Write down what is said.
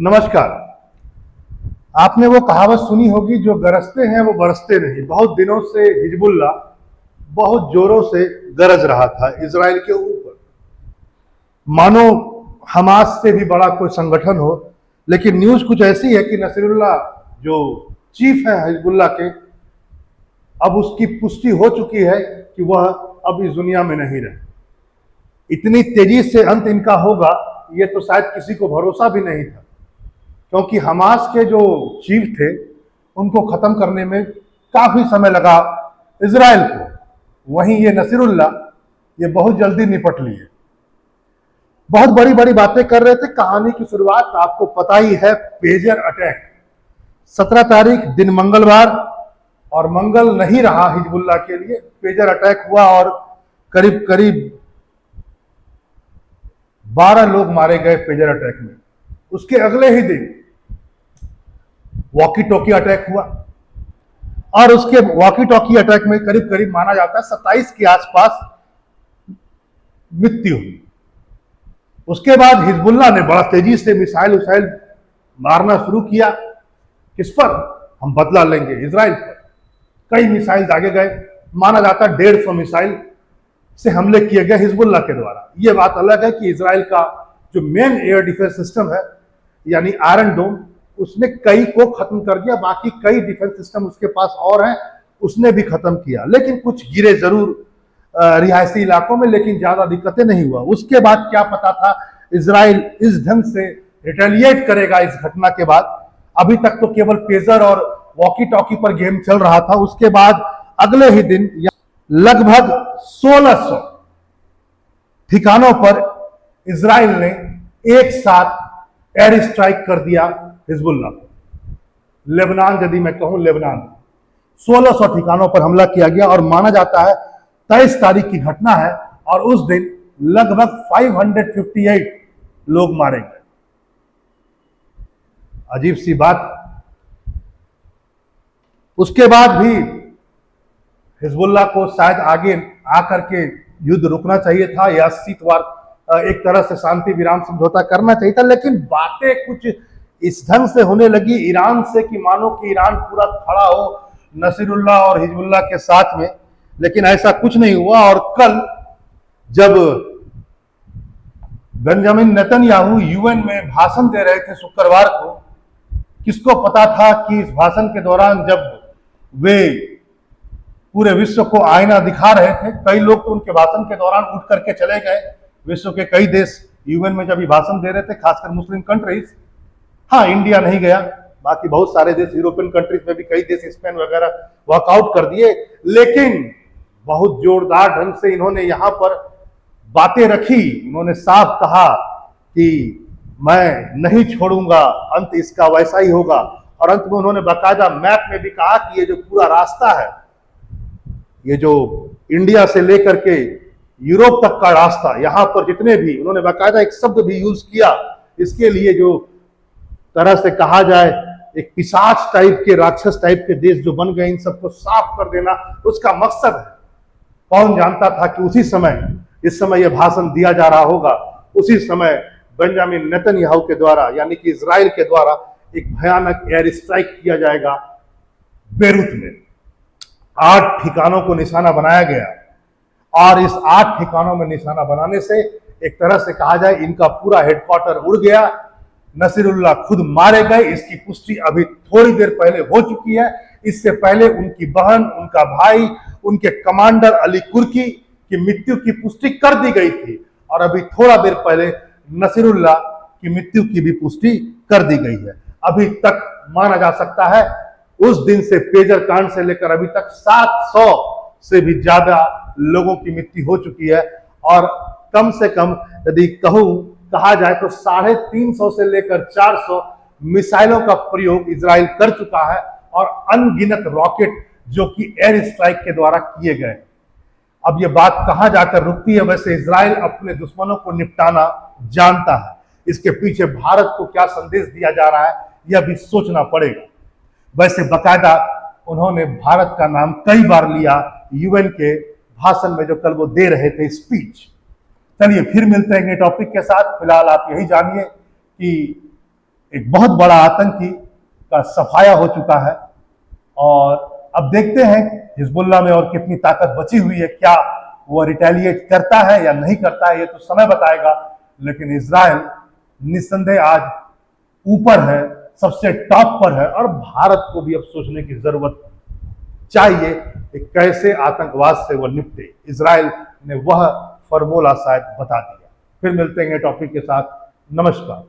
नमस्कार। आपने वो कहावत सुनी होगी, जो गरजते हैं वो बरसते नहीं। बहुत दिनों से हिजबुल्लाह बहुत जोरों से गरज रहा था इजराइल के ऊपर, मानो हमास से भी बड़ा कोई संगठन हो। लेकिन न्यूज कुछ ऐसी है कि नसीरुल्लाह जो चीफ है हिजबुल्लाह के, अब उसकी पुष्टि हो चुकी है कि वह अब इस दुनिया में नहीं रहे। इतनी तेजी से अंत इनका होगा ये तो शायद किसी को भरोसा भी नहीं था, क्योंकि हमास के जो चीफ थे उनको खत्म करने में काफी समय लगा इजराइल को। वहीं ये नसीरुल्लाह ये बहुत जल्दी निपट लिए। बहुत बड़ी बड़ी बातें कर रहे थे। कहानी की शुरुआत आपको पता ही है, पेजर अटैक। 17 तारीख दिन मंगलवार, और मंगल नहीं रहा हिजबुल्लाह के लिए। पेजर अटैक हुआ और करीब करीब 12 लोग मारे गए पेजर अटैक में। उसके अगले ही दिन वॉकी टॉकी अटैक हुआ, और उसके वॉकी टॉकी अटैक में करीब करीब माना जाता है 27 के आसपास मृत्यु हुई। उसके बाद हिजबुल्लाह ने बड़ा तेजी से मिसाइल मारना शुरू किया। किस पर? हम बदला लेंगे, इजराइल पर। कई मिसाइल दागे गए। माना जाता है 150 मिसाइल से हमले किए गए हिजबुल्लाह के द्वारा। यह बात अलग है कि इजराइल का जो मेन एयर डिफेंस सिस्टम है, यानी आयरन डोम, उसने कई को खत्म कर दिया। बाकी कई डिफेंस सिस्टम उसके पास और हैं, उसने भी खत्म किया। लेकिन कुछ गिरे जरूर रिहायशी इलाकों में, लेकिन ज्यादा दिक्कतें नहीं हुआ। उसके बाद क्या पता था इजराइल इस ढंग से रिटेलिएट करेगा इस घटना के बाद। अभी तक तो केवल पेजर और वॉकी टॉकी पर गेम चल रहा था। उसके बाद अगले ही दिन लगभग 1600 ठिकानों पर इजराइल ने एक साथ एयर स्ट्राइक कर दिया हिजबुल्लाह को। लेबनान, यदि मैं कहूं लेबनान, 1600 ठिकानों पर हमला किया गया। और माना जाता है 23 तारीख की घटना है, और उस दिन लगभग 558 लोग मारे गए। अजीब सी बात। उसके बाद भी हिजबुल्लाह को शायद आगे आकर के युद्ध रुकना चाहिए था, या शीतवार एक तरह से शांति विराम समझौता करना चाहिए था। लेकिन बातें कुछ इस ढंग से होने लगी ईरान से कि मानो कि ईरान पूरा खड़ा हो नसीरुल्लाह और हिजबुल्लाह के साथ में। लेकिन ऐसा कुछ नहीं हुआ। और कल जब बेंजामिन नेतन्याहू यूएन में भाषण दे रहे थे शुक्रवार को, किसको पता था कि इस भाषण के दौरान जब वे पूरे विश्व को आईना दिखा रहे थे, कई लोग तो उनके भाषण के दौरान उठ करके चले गए। विश्व के कई देश यूएन में जब ये भाषण दे रहे थे, खासकर मुस्लिम कंट्रीज। हाँ, इंडिया नहीं गया, बाकी बहुत सारे देश, यूरोपियन कंट्रीज में भी कई देश, स्पेन वगैरह, वॉकआउट कर दिए। लेकिन बहुत जोरदार ढंग से इन्होंने यहां पर बातें रखी। इन्होंने साफ कहा कि मैं नहीं छोड़ूंगा, अंत इसका वैसा ही होगा। और अंत में उन्होंने बाकायदा मैप में भी कहा कि ये जो पूरा रास्ता है, ये जो इंडिया से लेकर के यूरोप तक का रास्ता, यहां पर जितने भी, उन्होंने बाकायदा एक शब्द भी यूज किया इसके लिए, जो तरह से कहा जाए एक पिशाच टाइप के, राक्षस टाइप के देश जो बन गए, इन सबको साफ कर देना उसका मकसद है। कौन जानता था कि उसी समय, इस समय यह भाषण दिया जा रहा होगा, उसी समय बेंजामिन नेतन्याहू के द्वारा, यानी कि इजराइल के द्वारा, एक भयानक एयर स्ट्राइक किया जाएगा बेरूत में। 8 ठिकानों को निशाना बनाया गया, और इस 8 ठिकानों में निशाना बनाने से एक तरह से कहा जाए इनका पूरा हेडक्वार्टर उड़ गया। नसीरुल्लाह खुद मारे गए, इसकी पुष्टि अभी थोड़ी देर पहले हो चुकी है। इससे पहले उनकी बहन, उनका भाई, उनके कमांडर अली कुर्की की मृत्यु की पुष्टि कर दी गई थी, और अभी थोड़ा देर पहले नसीरुल्लाह की मृत्यु की भी पुष्टि कर दी गई है। अभी तक माना जा सकता है उस दिन से, पेजर कांड से लेकर अभी तक 700 से भी ज्यादा लोगों की मृत्यु हो चुकी है। और कम से कम यदि कहा जाए तो 350 से लेकर 400 मिसाइलों का प्रयोग इजराइल कर चुका है, और अनगिनत रॉकेट जो कि एयर स्ट्राइक के द्वारा किए गए। अब यह बात कहां जाकर रुकती है? वैसे इजराइल अपने दुश्मनों को निपटाना जानता है। इसके पीछे भारत को क्या संदेश दिया जा रहा है, यह भी सोचना पड़ेगा। वैसे बकायदा उन्होंने भारत का नाम कई बार लिया यूएन के भाषण में, जो कल वो दे रहे थे स्पीच। चलिए फिर मिलते हैं नए टॉपिक के साथ। फिलहाल आप यही जानिए कि एक बहुत बड़ा आतंकी का सफाया हो चुका है। और अब देखते हैं हिजबुल्लाह में और कितनी ताकत बची हुई है, क्या वो रिटेलिएट करता है या नहीं करता है, ये तो समय बताएगा। लेकिन इजराइल निस्संदेह आज ऊपर है, सबसे टॉप पर है, और भारत को भी अब सोचने की जरूरत चाहिए कि कैसे आतंकवाद से वो निपटे। इजराइल ने वह फॉर्मूला शायद बता दिया। फिर मिलते हैं टॉपिक के साथ। नमस्कार।